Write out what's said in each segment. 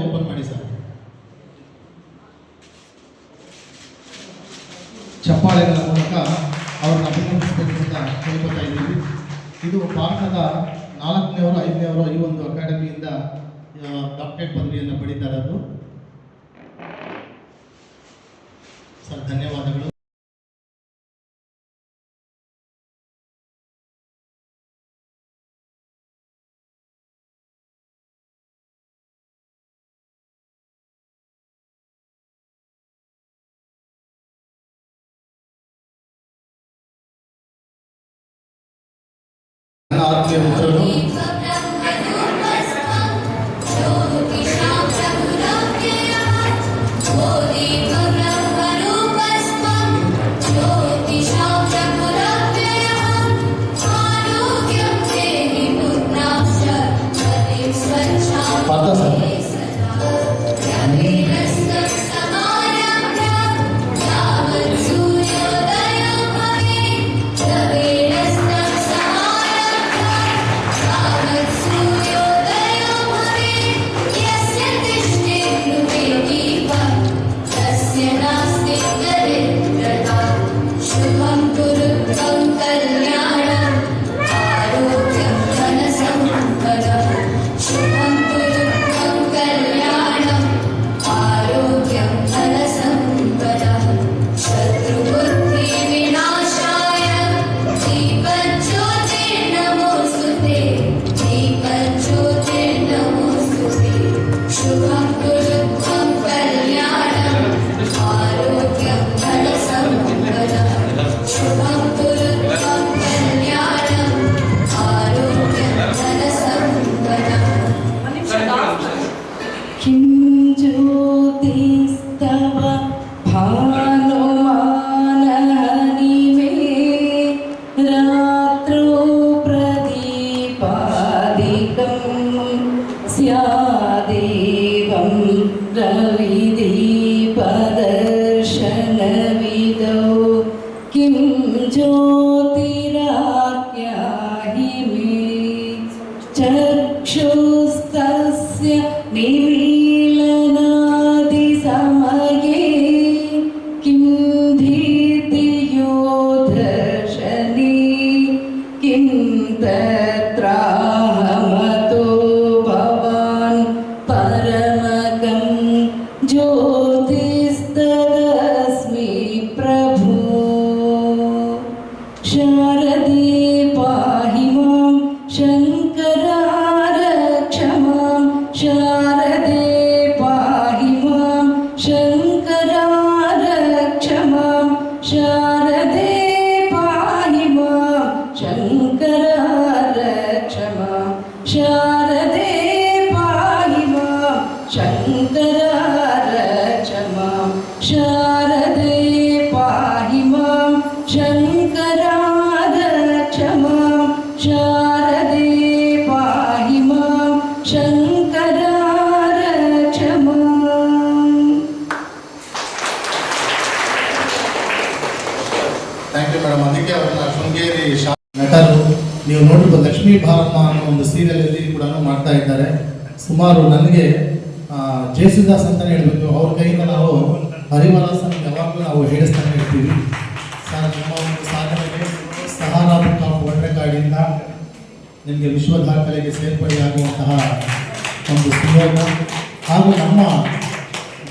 Open ಮಾಡಿ sir. ಚಪ್ಪಾಳೆಗಳ ಮೂಲಕ ಅವ್ರನ್ನ ಅಭಿನಂದಿಸಬೇಕು ಅಂತ ಕೇಳ್ಕೊತಾ ಇದ್ದೀವಿ. ಇದು ಭಾರತದ 4ನೇವರು 5ನೇವರು ಈ ಒಂದು ಅಕಾಡೆಮಿಯಿಂದ ಡಾಕ್ಟರೇಟ್ ಪದವಿಯನ್ನು ಪಡೀತಾ ಇರೋದು ಸರ್. ಧನ್ಯವಾದಗಳು. ಆತ್ಮೀಯ ಮಿತ್ರರು, ನೀವು ನೋಡಿರ್ಬೋದು ಲಕ್ಷ್ಮೀ ಭಾರತ ಅನ್ನೋ ಒಂದು ಸೀರಿಯಲಲ್ಲಿ ಕೂಡ ಮಾಡ್ತಾ ಇದ್ದಾರೆ. ಸುಮಾರು ನನಗೆ ಜೇಸುದಾಸ್ ಅಂತಲೇ ಹೇಳಬೇಕು, ಅವ್ರ ಕೈಯಿಂದ ನಾವು ಹರಿವಲಾಸನ ಯಾವಾಗಲೂ ನಾವು ಹೇಳಿಸ್ತಾನೆ ಇರ್ತೀವಿ. ಸರ್, ನಿಮ್ಮ ಒಂದು ಸಾಧನೆಗೆ ಸಹಾರಾ ಬುಕ್ ಆಫ್ ವರ್ಲ್ಡ್ ರೆಕಾರ್ಡಿಂದ ನಿಮಗೆ ವಿಶ್ವ ದಾಖಲೆಗೆ ಸೇರ್ಪಡೆಯಾಗುವಂತಹ ಒಂದು ಸುಯೋಗ ಹಾಗೂ ನಮ್ಮ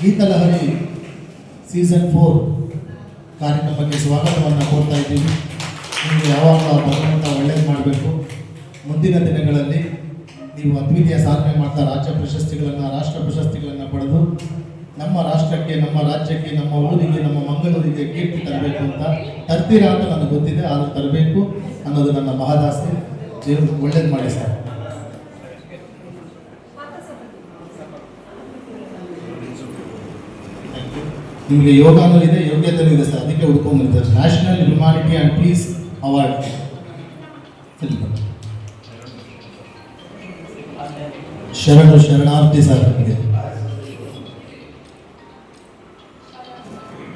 ಗೀತಲಹರಿ ಸೀಸನ್ 4 ಕಾರ್ಯಕ್ರಮಕ್ಕೆ ಸ್ವಾಗತವನ್ನು ಕೋರ್ತಾ ಇದ್ದೀವಿ. ನಿಮಗೆ ಯಾವಾಗಲೂ ಭಗವಂತ ಒಳ್ಳೇದು ಮಾಡಬೇಕು. ಮುಂದಿನ ದಿನಗಳಲ್ಲಿ ನೀವು ಅದ್ವಿತೀಯ ಸಾಧನೆ ಮಾಡ್ತಾ ರಾಜ್ಯ ಪ್ರಶಸ್ತಿಗಳನ್ನು, ರಾಷ್ಟ್ರ ಪ್ರಶಸ್ತಿಗಳನ್ನು ಪಡೆದು ನಮ್ಮ ರಾಷ್ಟ್ರಕ್ಕೆ, ನಮ್ಮ ರಾಜ್ಯಕ್ಕೆ, ನಮ್ಮ ಊರಿಗೆ, ನಮ್ಮ ಮಂಗಳೂರಿಗೆ ಕೀರ್ತಿ ತರಬೇಕು ಅಂತ ತರ್ತೀರಾ ಅಂತ ನನಗೆ ಗೊತ್ತಿದೆ. ಆದರೂ ತರಬೇಕು ಅನ್ನೋದು ನನ್ನ ಮಹದಾಸೆ. ದೇವರು ಒಳ್ಳೇದು ಮಾಡಿ ಸರ್. ನಿಮಗೆ ಯೋಗಾನೂ ಇದೆ, ಯೋಗ್ಯತೆಯೂ ಇದೆ ಸರ್. ಅದಕ್ಕೆ ಹುಡ್ಕೊಂಡ್ಬಂದಿದ್ದಾರೆ. National humanity and peace award. ಶರಣಾರ್ಥಿ ಸರ್ ನಿಮಗೆ.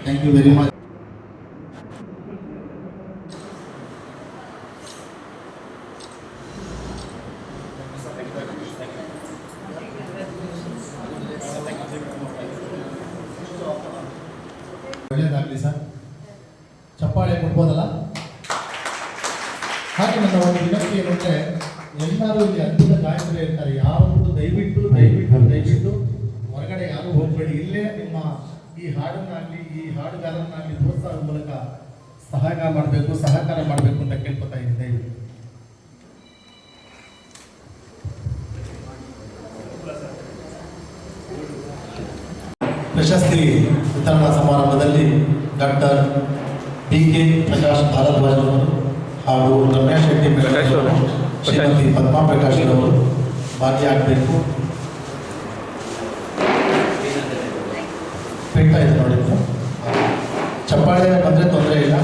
Thank you very much. ಒಳ್ಳೆಯದಾಗಲಿ ಸರ್. ಚಪ್ಪಾಳೆ ಕೊಡ್ಬೋದಲ್ಲ? ಹಾಗೆ ನನ್ನ ಒಂದು ವಿನಂತಿ ಏನಂದರೆ, ಎಲ್ಲರೂ ಇಲ್ಲಿ ಅದ್ಭುತ ಗಾಯಕರೇ ಇರ್ತಾರೆ. ಯಾರು ದಯವಿಟ್ಟು ಹೊರಗಡೆ ಯಾರು ಹೋಗಬೇಡಿ. ಇಲ್ಲೇ ನಿಮ್ಮ ಈ ಹಾಡನ್ನಾಗಲಿ ಈ ಹಾಡುಗಾರನ್ನಾಗಲಿ ಪ್ರೋತ್ಸಾಹದ ಮೂಲಕ ಸಹಕಾರ ಮಾಡಬೇಕು ಅಂತ ಕೇಳ್ಕೊತಾ ಇದ್ದೀನಿ. ದಯವಿಟ್ಟು ಪ್ರಶಸ್ತಿ ವಿತರಣಾ ಸಮಾರಂಭದಲ್ಲಿ ಡಾಕ್ಟರ್ ಕೆ ಪ್ರಕಾಶ್ ಭಾರದ್ವಾಜ್ ಅವರು ಹಾಗೂ ರಮ್ಯಾ ಶೆಟ್ಟಿ ಅವರು, ಶ್ರೀಮತಿ ಪದ್ಮಾ ಪ್ರಕಾಶ್ ಅವರು ಭಾಗಿಯಾಗಬೇಕು. ಬೇಡ್ತಾ ಇದೆ ನೋಡಿ, ಚಪ್ಪಾಳೆ ಬಂದರೆ ತೊಂದರೆ ಇಲ್ಲ.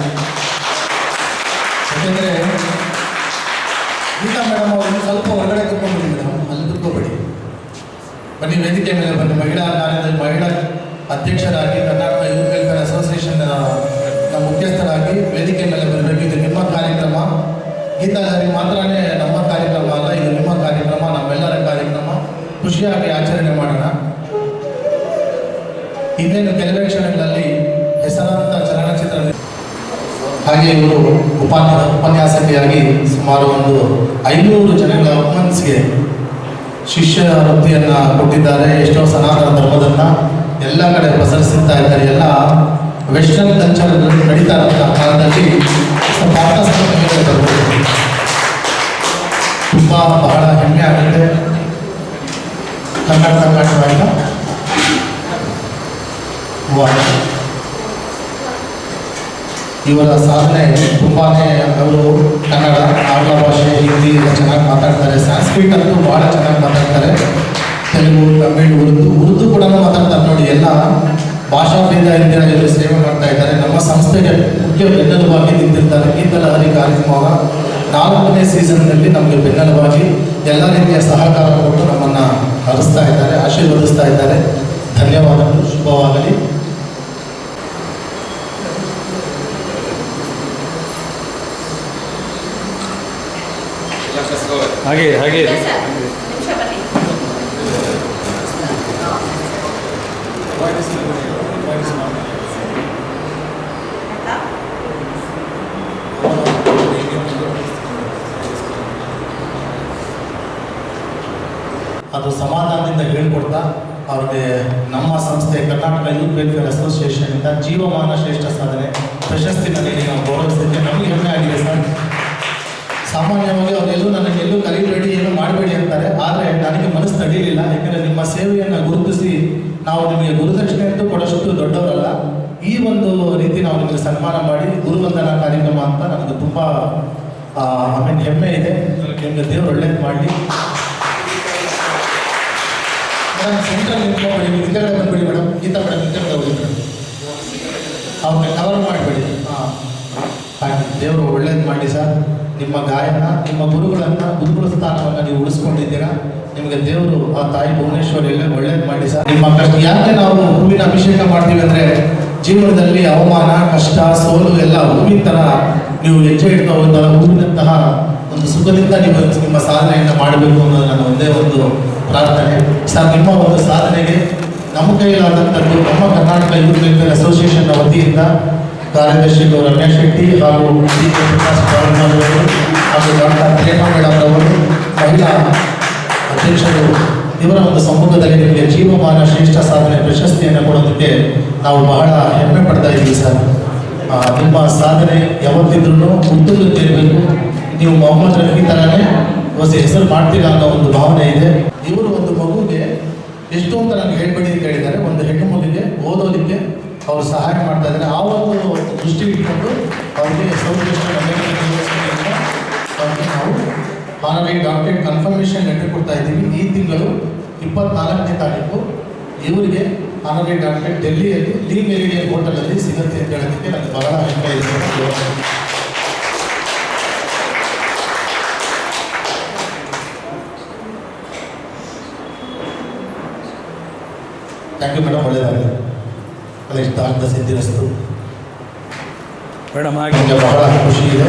ಯಾಕೆಂದರೆ ಗೀತಾ ಮೇಡಮ್ ಅವರು ಸ್ವಲ್ಪ ಹೊರಗಡೆ ಕೂತ್ಕೊಂಡ್ಬಿಡಿ ಮೇಡಮ್, ಅಲ್ಲಿ ಕೂತ್ಕೋಬೇಡಿ. ಬನ್ನಿ ವೇದಿಕೆ ಮೇಲೆ ಬನ್ನಿ. ಮಹಿಳಾ ಅಧ್ಯಕ್ಷರಾಗಿ ಕರ್ನಾಟಕ ಯೂತ್ ವೆಲ್ಫೇರ್ ಅಸೋಸಿಯೇಷನ್ ಮುಖ್ಯಸ್ಥರಾಗಿ ವೇದಿಕೆ ಮೇಲೆ ಬರಬೇಕು. ಇದು ನಿಮ್ಮ ಕಾರ್ಯಕ್ರಮ. ಗೀತಾಗಾರಿ ಮಾತ್ರನೇ ನಮ್ಮ ಕಾರ್ಯಕ್ರಮ ಅಲ್ಲ, ಇದು ನಿಮ್ಮ ಕಾರ್ಯಕ್ರಮ, ನಮ್ಮೆಲ್ಲರ ಕಾರ್ಯಕ್ರಮ. ಖುಷಿಯಾಗಿ ಆಚರಣೆ ಮಾಡೋಣ. ಇನ್ನೇನು ಕೆಲವೇ ಕ್ಷಣಗಳಲ್ಲಿ ಹೆಸರಾಂತ ಚಲನಚಿತ್ರ ಹಾಗೆ ಇವರು ಉಪನ್ಯಾಸಕಿಯಾಗಿ ಸುಮಾರು ಒಂದು 500 ಜನಗಳ ವುಮೆನ್ಸ್ಗೆ ಶಿಷ್ಯ ವೃತ್ತಿಯನ್ನು ಕೊಟ್ಟಿದ್ದಾರೆ. ಎಷ್ಟೋ ಸನಾತನ ಧರ್ಮದನ್ನ ಎಲ್ಲ ಕಡೆ ಪ್ರಸರಿಸುತ್ತಾ ಇದ್ದಾರೆ. ಎಲ್ಲ ವೆಸ್ಟರ್ನ್ ಕಲ್ಚರ್ ನಡೀತಾ ಇರೋ ಕಾಲದಲ್ಲಿ ತುಂಬ ಬಹಳ ಹೆಮ್ಮೆ ಆಗುತ್ತೆ. ಕನ್ನಡ ಆಯ್ತಾ ಇವರ ಸಾಧನೆ ತುಂಬಾ. ಅವರು ಕನ್ನಡ, ಆಂಗ್ಲ ಭಾಷೆ, ಹಿಂದಿ ಎಲ್ಲ ಚೆನ್ನಾಗಿ ಮಾತಾಡ್ತಾರೆ. ಸಂಸ್ಕೃತ ಅಂತೂ ಭಾಳ ಚೆನ್ನಾಗಿ ಮಾತಾಡ್ತಾರೆ. ತೆಲುಗು, ತಮಿಳು, ಉರ್ದು ಕೂಡ ಮಾತಾಡ್ತಾರೆ ನೋಡಿ. ಎಲ್ಲ ಭಾಷಾ ಭೇದ ಇಲ್ಲದೆ ಇವರು ಸೇವೆ ಮಾಡ್ತಾ ಇದ್ದಾರೆ. ನಮ್ಮ ಸಂಸ್ಥೆಗೆ ಮುಖ್ಯ ಬೆನ್ನೆಲುಬಾಗಿ ನಿಂತಿರ್ತಾರೆ. ಗೀತಲಹರಿ ಕಾರ್ಯಕ್ರಮ 4ನೇ ಸೀಸನ್ನಲ್ಲಿ ನಮಗೆ ಬೆನ್ನೆಲುಬಾಗಿ ಎಲ್ಲ ರೀತಿಯ ಸಹಕಾರ ಕೊಟ್ಟು ನಮ್ಮನ್ನು ಹರಿಸ್ತಾ ಇದ್ದಾರೆ, ಆಶೀರ್ವದಿಸ್ತಾ ಇದ್ದಾರೆ. ಧನ್ಯವಾದಗಳು. ಶುಭವಾಗಲಿ. ಹಾಗೆ ಅದು ಸಮಾಧಾನದಿಂದ ಹೇಳ್ಕೊಡ್ತಾ ಅವ್ರಿಗೆ ನಮ್ಮ ಸಂಸ್ಥೆ ಕರ್ನಾಟಕ ಯೂತ್ ವೆಲ್ಫೇರ್ ಅಸೋಸಿಯೇಷನ್ ಇಂದ ಜೀವಮಾನ ಶ್ರೇಷ್ಠ ಸಾಧನೆ ಪ್ರಶಸ್ತಿನಲ್ಲಿ ನಾವು ಗೌರವಿಸಿದ್ದಕ್ಕೆ ನಮಗೆ ಹೆಮ್ಮೆ ಆಗಿದೆ ಸರ್. ಸಾಮಾನ್ಯವಾಗಿ ಅವರೆಲ್ಲೂ ನನಗೆಲ್ಲೂ ಕಲಿಬೇಡಿ, ಏನು ಮಾಡಬೇಡಿ ಅಂತಾರೆ. ಆದರೆ ನನಗೆ ಮನಸ್ಸು ತಡೀಲಿಲ್ಲ. ಯಾಕಂದರೆ ನಿಮ್ಮ ಸೇವೆಯನ್ನು ಗುರುತಿಸಿ ನಾವು ನಿಮಗೆ ಗುರುದಕ್ಷಿಣೆ ಅಂತೂ ಕೊಡೋಷ್ಟು ದೊಡ್ಡವರಲ್ಲ. ಈ ಒಂದು ರೀತಿ ನಾವು ನಿಮಗೆ ಸನ್ಮಾನ ಮಾಡಿ ಗುರುವಂದನಾ ಕಾರ್ಯಕ್ರಮ ಅಂತ ನನಗೆ ತುಂಬ ಹೆಮ್ಮೆ ಇದೆ. ನಿಮಗೆ ದೇವರು ಒಳ್ಳೇದು ಮಾಡಲಿ. ಮೇಡಮ್ ಸೆಂಟ್ರಲ್ ನಿಂತ್ಕೊಂಡ್ಬಿಡಿ, ಹಿಂದೆಗಡೆ ಬಂದ್ಬಿಡಿ ಮೇಡಮ್. ಗೀತಾ ಮೇಡಮ್ ಹಿಂದೆಗಡೆ ಹೋಗಿ ಮೇಡಮ್, ಅವ್ರನ್ನ ಕವರ್ ಮಾಡಬೇಡಿ. ಹಾಗೆ ದೇವರು ಒಳ್ಳೇದು ಮಾಡಿ ಸರ್. ನಿಮ್ಮ ಗಾಯನ, ನಿಮ್ಮ ಗುರುಗಳ ಸ್ಥಾನವನ್ನು ನೀವು ಉಳಿಸ್ಕೊಂಡಿದ್ದೀರಾ. ನಿಮಗೆ ದೇವರು ಆ ತಾಯಿ ಭುವನೇಶ್ವರಿ ಎಲ್ಲ ಒಳ್ಳೇದು ಮಾಡಿ ಸರ್. ನಿಮ್ಮ ಕಷ್ಟ ಯಾಕೆ ನಾವು ಹೂವಿನ ಅಭಿಷೇಕ ಮಾಡ್ತೀವಿ ಅಂದರೆ, ಜೀವನದಲ್ಲಿ ಅವಮಾನ, ಕಷ್ಟ, ಸೋಲು ಎಲ್ಲ ಹೂವಿನ ಥರ ನೀವು ಹೆಜ್ಜೆ ಇಡ್ತಾ ಹೋದಾಗ ಹೂವಿನಂತಹ ಒಂದು ಸುಖದಿಂದ ನೀವು ನಿಮ್ಮ ಸಾಧನೆಯನ್ನು ಮಾಡಬೇಕು ಅನ್ನೋದು ನನ್ನ ಒಂದೇ ಒಂದು ಪ್ರಾರ್ಥನೆ ಸರ್. ನಿಮ್ಮ ಒಂದು ಸಾಧನೆಗೆ ನಮ್ಮ ಕೈಲಾದಂಥದ್ದು ನಮ್ಮ ಕರ್ನಾಟಕ ಯೂತ್ ವೆಲ್ಫೇರ್ ಅಸೋಸಿಯೇಷನ್ನ ವತಿಯಿಂದ ಕಾರ್ಯದರ್ಶಿಗಳು ರಮ್ಯಾ ಶೆಟ್ಟಿ ಹಾಗೂ ಪ್ರಕಾಶ್ ಭಾರದ್ವಾಜ್ ಹಾಗೂ ಡಾಕ್ಟರ್ ಪ್ರೇಮಾ ಮೇಡಮ್ ಅವರು, ಮಹಿಳಾ ಅಧ್ಯಕ್ಷರು, ಇವರ ಒಂದು ಸಮ್ಮುಖದಲ್ಲಿ ನಿಮಗೆ ಜೀವಮಾನ ಶ್ರೇಷ್ಠ ಸಾಧನೆ ಪ್ರಶಸ್ತಿಯನ್ನು ಕೊಡೋದಕ್ಕೆ ನಾವು ಬಹಳ ಹೆಮ್ಮೆ ಪಡ್ತಾ ಇದ್ದೀವಿ ಸರ್. ನಿಮ್ಮ ಸಾಧನೆ ಯಾವತ್ತಿದ್ರೂ ಮುತ್ತುಲ್ಲದೆ ಇರಬೇಕು. ನೀವು ಮೊಹಮ್ಮದ್ ರಫಿ ಥರನೇ ಹೊಸ ಹೆಸರು ಮಾಡ್ತೀರಾ ಅನ್ನೋ ಒಂದು ಭಾವನೆ ಇದೆ. ಇವರು ಒಂದು ಮಗುಗೆ ಎಷ್ಟು ಅಂತ ನನಗೆ ಹೇಳ್ಬೇಡಿ ಅಂತ ಹೇಳಿದ್ದಾರೆ. ಒಂದು ಹೆಣ್ಣು ಮಗುಗೆ ಓದೋದಕ್ಕೆ ಅವರು ಸಹಾಯ ಮಾಡ್ತಾ ಇದ್ದಾರೆ. ಆ ಒಂದು ದೃಷ್ಟಿ ಇಟ್ಕೊಂಡು ಅವರಿಗೆ ಅವ್ರಿಗೆ ನಾವು ಆನರರಿ ಡಾಕ್ಟರೇಟ್ ಕನ್ಫರ್ಮೇಷನ್ ಲೆಟರ್ ಕೊಡ್ತಾ ಇದ್ದೀವಿ. ಈ ತಿಂಗಳು 24ನೇ ತಾರೀಕು ಇವರಿಗೆ ಆನರರಿ ಡಾಕ್ಟರೇಟ್ ಡೆಲ್ಲಿಯಲ್ಲಿ ಲಿ ಮೆರಿಡಿಯನ್ ಹೋಟೆಲಲ್ಲಿ ಸಿಗುತ್ತೆ ಅಂತ ಹೇಳೋದಕ್ಕೆ ನನಗೆ ಬಹಳ ಹೆಮ್ಮೆ ಇದೆ. Thank you madam. ಒಳ್ಳೆಯದಾಗಲಿ. ಇಷ್ಟಾರ್ಥ ಸಿದ್ಧಿರಸ್ತು ಮೇಡಮ್. ಹಾಗೆ ಬಹಳ ಖುಷಿ ಇದೆ.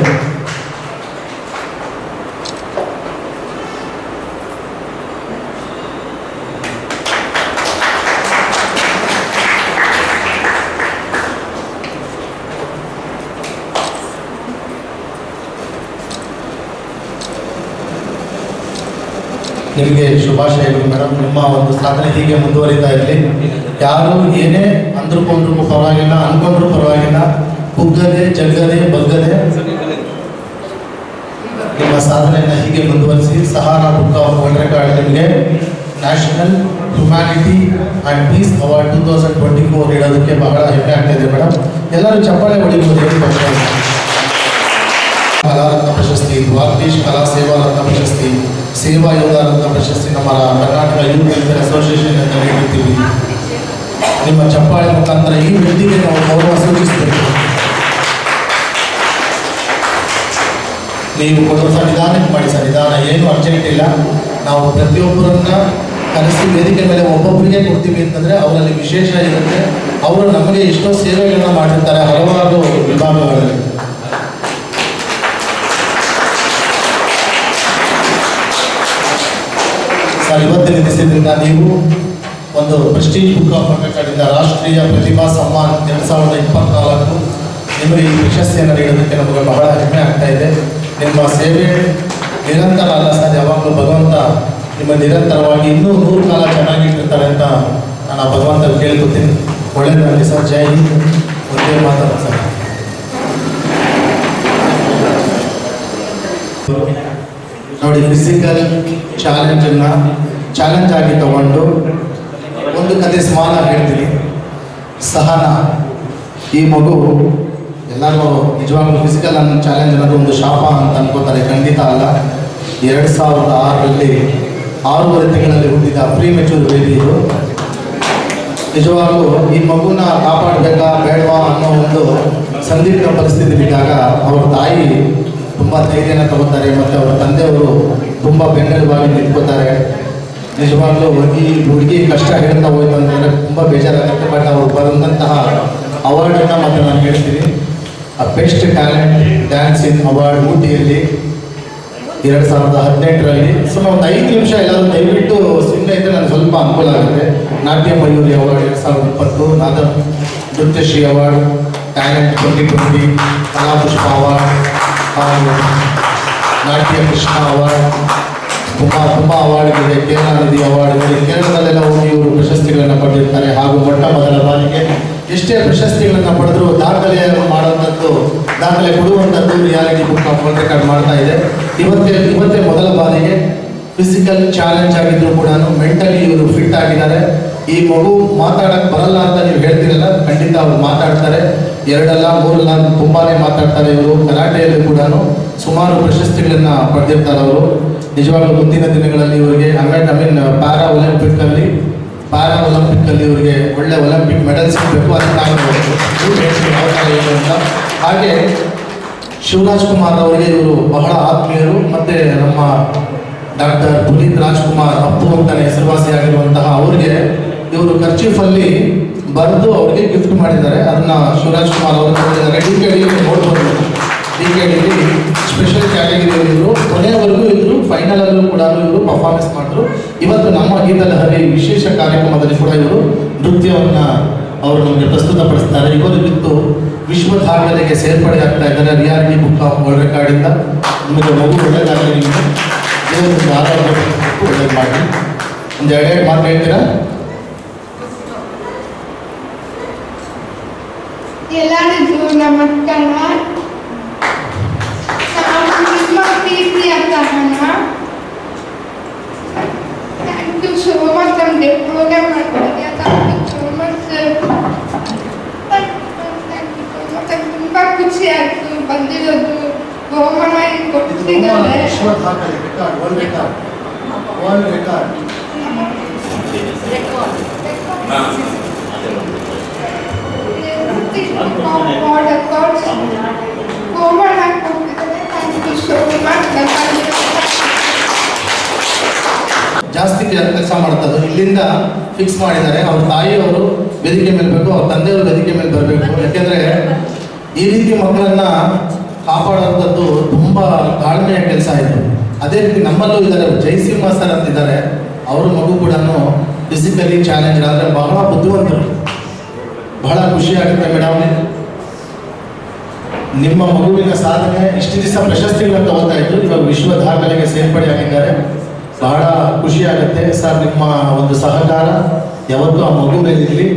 ನಿಮಗೆ ಶುಭಾಶಯಗಳು ಮೇಡಮ್. ನಿಮ್ಮ ಒಂದು ಸಾಧನೆ ಹೀಗೆ ಮುಂದುವರಿತಾ ಇರಲಿ. ಯಾರು ಏನೇ ಅಂದ್ಕೊಂಡ್ರು ಪರವಾಗಿಲ್ಲ, ಅನ್ಕೊಂಡ್ರು ಪರವಾಗಿಲ್ಲ, ಕುಗ್ಗದೆ ಜಗ್ಗದೆ ಬಗ್ಗದೆ ನಿಮ್ಮ ಸಾಧನೆಯನ್ನು ಹೀಗೆ ಮುಂದುವರಿಸಿ. Sahara book of world record ನಿಮಗೆ national humanity and peace award 2024 ಇಡೋದಕ್ಕೆ ಬಹಳ ಹೆಮ್ಮೆ ಆಗ್ತಾ ಇದೆ ಮೇಡಮ್. ಎಲ್ಲರೂ ಚಪ್ಪಾಳೆ ಹೊಡಿಬೋದು. ಕಲಾರತ್ನ ಪ್ರಶಸ್ತಿ, ದ್ವಾರಕೀಶ್ ಕಲಾ ಸೇವಾ ರತ್ನ ಪ್ರಶಸ್ತಿ, ಸೇವಾ ಯೋಧ ರತ್ನ ಪ್ರಶಸ್ತಿ ನಮ್ಮ ಕರ್ನಾಟಕ ಯೂತ್ ವೆಲ್ಫೇರ್ ಅಸೋಸಿಯೇಷನ್ ಅಂತ ನೀಡುತ್ತೀವಿ. ನಿಮ್ಮ ಚಪ್ಪಾಳೆ ಮುಖಾಂತರ ಈ ವ್ಯಕ್ತಿಗೆ ನಾವು ಗೌರವ ಸೂಚಿಸಬೇಕು. ನೀವು ಕೊಡುವ ಸಂವಿಧಾನಕ್ಕೆ ಮಾಡಿ. ಸಂವಿಧಾನ ಏನು ಅರ್ಜೆಂಟ್ ಇಲ್ಲ. ನಾವು ಪ್ರತಿಯೊಬ್ಬರನ್ನ ಕರೆಸಿ ವೇದಿಕೆ ಮೇಲೆ ಒಬ್ಬೊಬ್ಬರಿಗೆ ಕೊಡ್ತೀವಿ ಅಂತಂದರೆ ಅವರಲ್ಲಿ ವಿಶೇಷ ಇರುತ್ತೆ. ಅವರು ನಮಗೆ ಎಷ್ಟೋ ಸೇವೆಗಳನ್ನ ಮಾಡಿರ್ತಾರೆ ಹಲವಾರು ವಿಭಾಗಗಳಲ್ಲಿ. ಸರ್, ಇವತ್ತಿನ ದಿವಸದಿಂದ ನೀವು ಒಂದು ಪ್ರೆಸ್ಟೀಜ್ ಬುಕ್ ಆಫ್ ರೆಕಾರ್ಡಿಂದ ರಾಷ್ಟ್ರೀಯ ಪ್ರತಿಭಾ ಸಮ್ಮಾನ್ 2024 ನಿಮಗೆ ಈ ಪ್ರಶಸ್ತಿಯನ್ನು ನೀಡೋದಕ್ಕೆ ನಮಗೆ ಬಹಳ ಹೆಮ್ಮೆ ಆಗ್ತಾ ಇದೆ. ನಿಮ್ಮ ಸೇವೆ ನಿರಂತರ ಅಲ್ಲ ಸರ್, ಯಾವಾಗಲೂ ಭಗವಂತ ನಿಮ್ಮ ನಿರಂತರವಾಗಿ ಇನ್ನೂ 100 ಕಾಲ ಚೆನ್ನಾಗಿಟ್ಟಿರ್ತಾರೆ ಅಂತ ನಾನು ಆ ಭಗವಂತ ಕೇಳ್ಕೊತೀನಿ. ಒಳ್ಳೆಯದಾಗಲಿ ಸರ್. ಜೈ ಹಿಂದ್. ಒಂದೇ ಮಾತಾಡ ಸರ್. ನೋಡಿ, ಫಿಸಿಕಲ್ ಚಾಲೆಂಜ್ ಆಗಿ ತಗೊಂಡು ಒಂದು ಕತೆ ಸ್ಮಾಲ್ ಆಗಿ ಹೇಳ್ತೀನಿ. ಸಹನಾ, ಈ ಮಗು ಎಲ್ಲರೂ ನಿಜವಾಗ್ಲೂ ಫಿಸಿಕಲ್ ಚಾಲೆಂಜ್ ಅನ್ನೋದು ಒಂದು ಶಾಪ ಅಂತ ಅನ್ಕೋತಾರೆ. ಖಂಡಿತ ಅಲ್ಲ. 2006ರಲ್ಲಿ 6 ತಿಂಗಳಲ್ಲಿ ಹುಟ್ಟಿದ ಪ್ರೀ ಮೆಚೂರ್ ಬೇಬಿ ಇದು. ನಿಜವಾಗ್ಲೂ ಈ ಮಗುನ ಕಾಪಾಡಬೇಕಾ ಬೇಡವಾ ಅನ್ನೋ ಒಂದು ಸಂದಿಗ್ಧ ಪರಿಸ್ಥಿತಿ ಬಿದ್ದಾಗ ಅವ್ರ ತಾಯಿ ತುಂಬ ಧೈರ್ಯನ ತಗೋತಾರೆ ಮತ್ತು ಅವರ ತಂದೆಯವರು ತುಂಬ ಬೆನ್ನೆಲುಬಾಗಿ ನಿಂತ್ಕೋತಾರೆ. ನಿಜವಾಗ್ಲೂ ಈ ಹುಡುಗಿ ಕಷ್ಟ ಹೇಳ್ತಾ ಹೋಯ್ತು ಅಂತಂದರೆ ತುಂಬ ಬೇಜಾರಾಗುತ್ತೆ. ಬಟ್ ಅವ್ರು ಬರೆದಂತಹ ಅವಾರ್ಡನ್ನು ಮಾತ್ರ ನಾನು ಹೇಳ್ತೀನಿ. ಬೆಸ್ಟ್ ಟ್ಯಾಲೆಂಟ್ ಡ್ಯಾನ್ಸ್ ಇನ್ ಅವಾರ್ಡ್ ಊಟಿಯಲ್ಲಿ 2018ರಲ್ಲಿ. ಸೊ ನಾವು 5 ನಿಮಿಷ ಎಲ್ಲರೂ ದಯವಿಟ್ಟು ಸುಮ್ಮನೆ ಇದ್ದರೆ ನನಗೆ ಸ್ವಲ್ಪ ಅನುಕೂಲ ಆಗುತ್ತೆ. Natya Mayuri award 2020, Nrityashree award, talent 2020, Kalapushpa award ಹಾಗೂ ನಾಟ್ಯ ಕೃಷ್ಣ ಅವಾರ್ಡ್, ತುಂಬ ಅವಾರ್ಡ್ಗಳಿದೆ. ಕೇರಳ ನದಿ ಅವಾರ್ಡ್ಗಳಿದೆ. ಕೇರಳದಲ್ಲೆಲ್ಲ ಹೋಗಿ ಇವರು ಪ್ರಶಸ್ತಿಗಳನ್ನು ಪಡೆದಿರ್ತಾರೆ. ಹಾಗೂ ಮೊಟ್ಟ ಮೊದಲ ಬಾರಿಗೆ ಎಷ್ಟೇ ಪ್ರಶಸ್ತಿಗಳನ್ನು ಪಡೆದರೂ ದಾಖಲೆಯನ್ನು ಮಾಡುವಂಥದ್ದು, ದಾಖಲೆ ಕೊಡುವಂಥದ್ದು reality book of world record ಮಾಡ್ತಾ ಇದೆ. ಇವತ್ತೇ ಮೊದಲ ಬಾರಿಗೆ ಫಿಸಿಕಲ್ ಚಾಲೆಂಜ್ ಆಗಿದ್ರು ಕೂಡ ಮೆಂಟಲಿ ಇವರು ಫಿಟ್ ಆಗಿದ್ದಾರೆ. ಈ ಮಗು ಮಾತಾಡಕ್ಕೆ ಬರಲ್ಲ ಅಂತ ನೀವು ಹೇಳ್ತೀರಲ್ಲ, ಖಂಡಿತ ಅವರು ಮಾತಾಡ್ತಾರೆ. 2 ಅಲ್ಲ 3 ಅಲ್ಲ ತುಂಬಾ ಮಾತಾಡ್ತಾರೆ ಇವರು. ಕರಾಟೆಯಲ್ಲಿ ಕೂಡ ಸುಮಾರು ಪ್ರಶಸ್ತಿಗಳನ್ನು ಪಡೆದಿರ್ತಾರೆ ಅವರು. ನಿಜವಾಗ್ಲೂ ಮುಂದಿನ ದಿನಗಳಲ್ಲಿ ಇವರಿಗೆ ಪ್ಯಾರಾ ಒಲಿಂಪಿಕ್ಕಲ್ಲಿ ಇವರಿಗೆ ಒಳ್ಳೆ ಒಲಿಂಪಿಕ್ ಮೆಡಲ್ ಸಿಗಬೇಕು ಅಂತ ನಾನು ಹೇಳ್ತೀನಿ. ಹಾಗೆ ಶಿವರಾಜ್ ಕುಮಾರ್ ಅವರಿಗೆ ಇವರು ಬಹಳ ಆತ್ಮೀಯರು. ಮತ್ತು ನಮ್ಮ ಡಾಕ್ಟರ್ ಪುನೀತ್ ರಾಜ್ಕುಮಾರ್ ಅಪ್ಪು ಅಂತಾನೆ ಹೆಸರುವಾಸಿಯಾಗಿರುವಂತಹ ಅವ್ರಿಗೆ ಇವರು ಕರ್ಚೀಫಲ್ಲಿ ಬರೆದು ಅವ್ರಿಗೆ ಗಿಫ್ಟ್ ಮಾಡಿದ್ದಾರೆ. ಅದನ್ನ ಶಿವರಾಜ್ ಕುಮಾರ್ ಅವರು ನೋಡಿದ್ದಾರೆ. DKD ನೋಡ್ಬೋದು. DKD ಸ್ಪೆಷಲ್ ಕ್ಯಾಟಗರಿಯಲ್ಲಿ ಇವರು ಕೊನೆಯವರೆಗೂ ಇದ್ರು. ಫೈನಲಲ್ಲೂ ಕೂಡ ಇವರು ಪರ್ಫಾರ್ಮೆನ್ಸ್ ಮಾಡಿದ್ರು. ಇವತ್ತು ನಮ್ಮ ಗೀತಲಹರಿ ವಿಶೇಷ ಕಾರ್ಯಕ್ರಮದಲ್ಲಿ ಕೂಡ ಇವರು ನೃತ್ಯವನ್ನು ಅವರು ನಮಗೆ ಪ್ರಸ್ತುತಪಡಿಸ್ತಾರೆ. ಇವರಿಗಿತ್ತು ವಿಶ್ವ ದಾಖಲೆಗೆ ಸೇರ್ಪಡೆ ಆಗ್ತಾ ಇದ್ದಾರೆ ರಿಯಾಲಿಟಿ ಬುಕ್ ಆಫ್ ವರ್ಲ್ಡ್ ರೆಕಾರ್ಡಿಂದ. ನಿಮಗೆ ಮಗು ಒಳ್ಳೆಯದಾಗಲಿ. ನಿಮಗೆ ದೇವರು ಆರೋಗ್ಯ ಒಳ್ಳೇದು ಮಾಡಿ. ಒಂದು 2 ಮಾತು ಹೇಳ್ತೀರಾ? ಎಲ್ಲರಿಗೂ ನಮಸ್ಕಾರ. ನಾನು ನಿಮ್ಮ ಪ್ರೀತಿಯ Sahana. Thank you so much ನಮಗೆ ಪ್ರೋಗ್ರಾಮ್ ಮಾಡ್ತಿದ್ದೆ. Thank you so much. ತುಂಬ ಖುಷಿ ಆಯಿತು ಬಂದಿರೋದು. ಬಹುಮಾನ ಕೊಟ್ಟಿದ್ದಾರೆ. ಜಾಸ್ತಿ ಕೆಲಸ ಮಾಡ್ತದ್ದು ಇಲ್ಲಿಂದ ಫಿಕ್ಸ್ ಮಾಡಿದ್ದಾರೆ. ಅವ್ರ ತಾಯಿಯವರು ವೇದಿಕೆ ಮೇಲೆ ಬೇಕು, ಅವ್ರ ತಂದೆಯವರು ವೇದಿಕೆ ಮೇಲೆ ಬರಬೇಕು. ಯಾಕೆಂದರೆ ಈ ರೀತಿ ಮಕ್ಕಳನ್ನ ಕಾಪಾಡುವಂಥದ್ದು ತುಂಬ ತಾಳ್ಮೆಯ ಕೆಲಸ ಆಯಿತು. ಅದೇ ರೀತಿ ನಮ್ಮಲ್ಲೂ ಇದ್ದಾರೆ ಜಯಸಿಂಹ ಸರ್ ಅಂತಿದ್ದಾರೆ. ಅವರು ಮಗು ಕೂಡ ಫಿಸಿಕಲಿ ಚಾಲೆಂಜ್ ಆದರೆ ಬಹಳ ಬುದ್ಧಿವಂತರು. ಬಹಳ ಖುಷಿಯಾಗುತ್ತೆ ಮೇಡಮ್. ನಿಮ್ಮ ಮಗುವಿನ ಸಾಧನೆ ಇಷ್ಟು ದಿವಸ ಪ್ರಶಸ್ತಿಗಳನ್ನು ತಗೋತಾ ಇದ್ದು, ಇವಾಗ ವಿಶ್ವ ದಾಖಲೆಗೆ ಸೇರ್ಪಡೆಯಾಗಿದ್ದಾರೆ. ಬಹಳ ಖುಷಿ ಆಗುತ್ತೆ ಸರ್. ನಿಮ್ಮ ಒಂದು ಸಹಕಾರ ಯಾವತ್ತೂ ಆ ಮಗು ಮೇಲಿರಲಿ.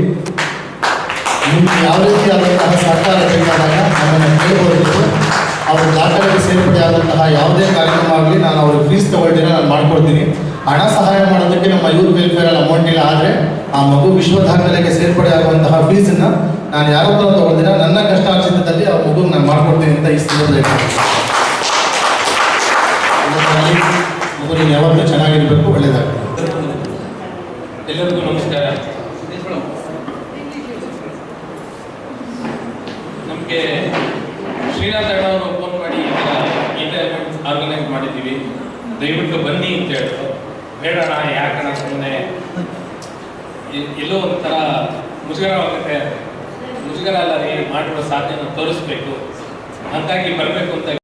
ನಿಮ್ಗೆ ಯಾವ ರೀತಿಯಾದಂತಹ ಸಹಕಾರ ಬೇಕಾದಾಗ ನಮ್ಮನ್ನು ಕೇಳಬಹುದಿತ್ತು. ಅವ್ರ ದಾಖಲೆಗೆ ಸೇರ್ಪಡೆ ಆದಂತಹ ಯಾವುದೇ ಕಾರ್ಯಕ್ರಮ ಆಗಲಿ ನಾನು ಅವ್ರಿಗೆ ಫೀಸ್ ತಗೊಳ್ತೀರ ನಾನು ಮಾಡ್ಕೊಡ್ತೀನಿ. ಹಣ ಸಹಾಯ ಮಾಡೋದಕ್ಕೆ ನಮ್ಮ ಯೂತ್ ವೆಲ್ಫೇರಲ್ಲಿ ಅಮೌಂಟ್ ಇಲ್ಲ. ಆದರೆ ಆ ಮಗು ವಿಶ್ವ ದಾಖಲೆಗೆ ಸೇರ್ಪಡೆ ಆಗುವಂತಹ ಫೀಸನ್ನು ನಾನು ಯಾರ ಹತ್ರ ತಗೊಳ್ತೀರ ನನ್ನ ಕಷ್ಟಾರ್ಜಿತದಲ್ಲಿ ಆ ಮಗು ನಾನು ಮಾಡ್ಕೊಡ್ತೀನಿ ಅಂತ ಈ ಸಂದರ್ಭದಲ್ಲಿ ಮಗು ನೀನು ಯಾವಾಗಲೂ ಚೆನ್ನಾಗಿರಬೇಕು. ಒಳ್ಳೆಯದಾಗಲಿ. ಎಲ್ಲರಿಗೂ ನಮಸ್ಕಾರ. ನಮಗೆ ಶ್ರೀನಾಥ್ ಅಣ್ಣ ಅವರು ಫೋನ್ ಮಾಡಿ ಈ ಥರ ಆರ್ಗನೈಸ್ ಮಾಡಿದ್ದೀವಿ, ದಯವಿಟ್ಟು ಬನ್ನಿ ಅಂತ ಹೇಳಿದ್ರು. ಬೇಡಣ, ಯಾಕಣ ಸುಮ್ಮನೆ ಎಲ್ಲೋ ಒಂಥರ ಮುಜುಗರವಾಗುತ್ತೆ. ಮುಜುಗರ ಅಲ್ಲ ರೀ, ಮಾಡಿರೋ ಸಾಧನೆಯನ್ನು ತೋರಿಸ್ಬೇಕು, ಹಾಗಾಗಿ ಬರಬೇಕು ಅಂತ.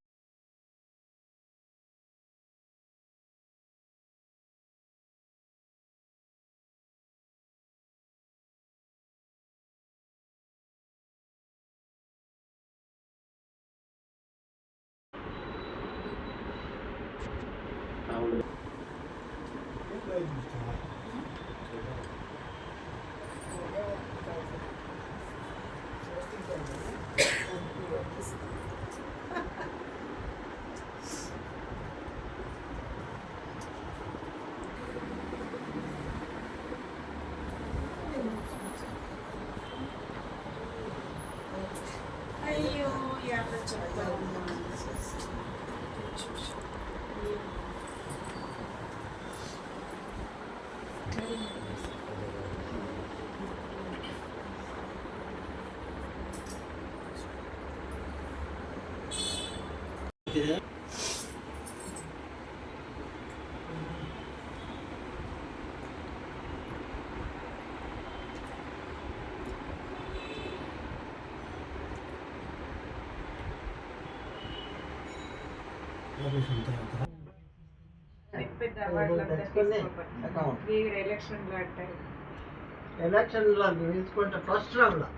ಅಯ್ಯೋ ಯಾಕ ಚಪ್ಪ ఎలక్షన్లో నిలుచుకుంటే ఫస్ట్ రౌండ్లో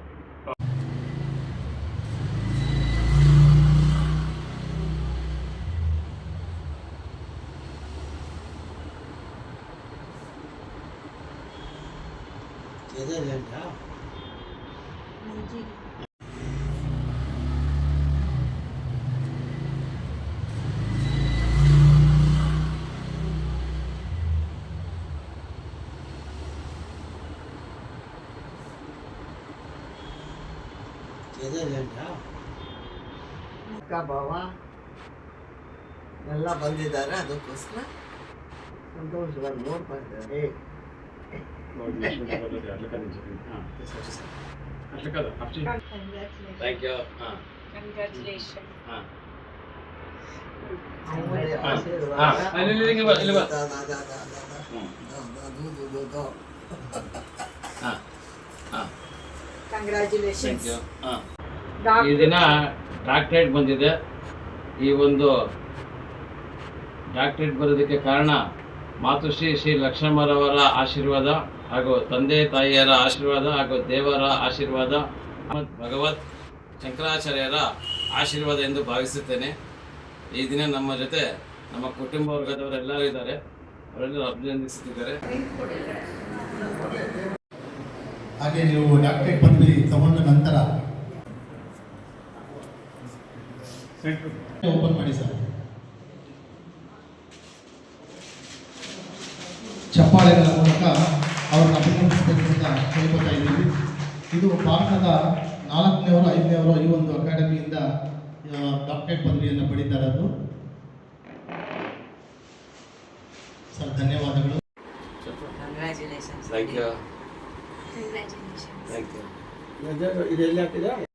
ఏదేలేంటా ಅಕ್ಕ ಬಾವ ಎಲ್ಲ ಬಂದಿದ್ದಾರೆ, ಅದಕ್ಕೋಸ್ಕರ ಸಂತೋಷವಾಗಿ ನೋಡ್ತಾ ಇದ್ದಾರೆ. ಕಂಗ್ರ್ಯಾಚುಲೇಷನ್ಸ್. ಈ ದಿನ ಡಾಕ್ಟ್ರೇಟ್ ಬಂದಿದೆ. ಈ ಒಂದು ಡಾಕ್ಟ್ರೇಟ್ ಬರೋದಕ್ಕೆ ಕಾರಣ ಮಾತುಶ್ರೀ ಶ್ರೀ ಲಕ್ಷ್ಮಮ್ಮರವರ ಆಶೀರ್ವಾದ ಹಾಗೂ ತಂದೆ ತಾಯಿಯರ ಆಶೀರ್ವಾದ ಹಾಗೂ ದೇವರ ಆಶೀರ್ವಾದ, ಭಗವತ್ ಶಂಕರಾಚಾರ್ಯರ ಆಶೀರ್ವಾದ ಎಂದು ಭಾವಿಸುತ್ತೇನೆ. ಈ ದಿನ ನಮ್ಮ ಜೊತೆ ನಮ್ಮ ಕುಟುಂಬ ವರ್ಗದವರೆಲ್ಲರೂ ಇದ್ದಾರೆ, ಅವರೆಲ್ಲರೂ ಅಭಿನಂದಿಸುತ್ತಿದ್ದಾರೆ. ಹಾಗೆ ನೀವು ಡಾಕ್ಟ್ರೇಟ್ ಪದವಿ ತಗೊಂಡ ನಂತರ ಓಪನ್ ಮಾಡಿ ಸರ್. ಚಪ್ಪಾಳೆಗಳ ಮೂಲಕ ಅವ್ರನ್ನ ಅಭಿನಂದಿಸಬೇಕು ಅಂತ ಕೇಳ್ಕೊತಾ ಇದ್ದೀವಿ. ಇದು ಭಾರತದ 4ನೇವರು 5ನೇವರು ಈ ಒಂದು ಅಕಾಡೆಮಿಯಿಂದ ಡಾಕ್ಟರೇಟ್ ಪದವಿಯನ್ನು ಪಡೀತಾ ಇರೋದು ಸರ್. ಧನ್ಯವಾದಗಳು. Thank you. Congratulations. Thank you. ಇದೆಲ್ಲ ಹಾಕಿದ್ರೆ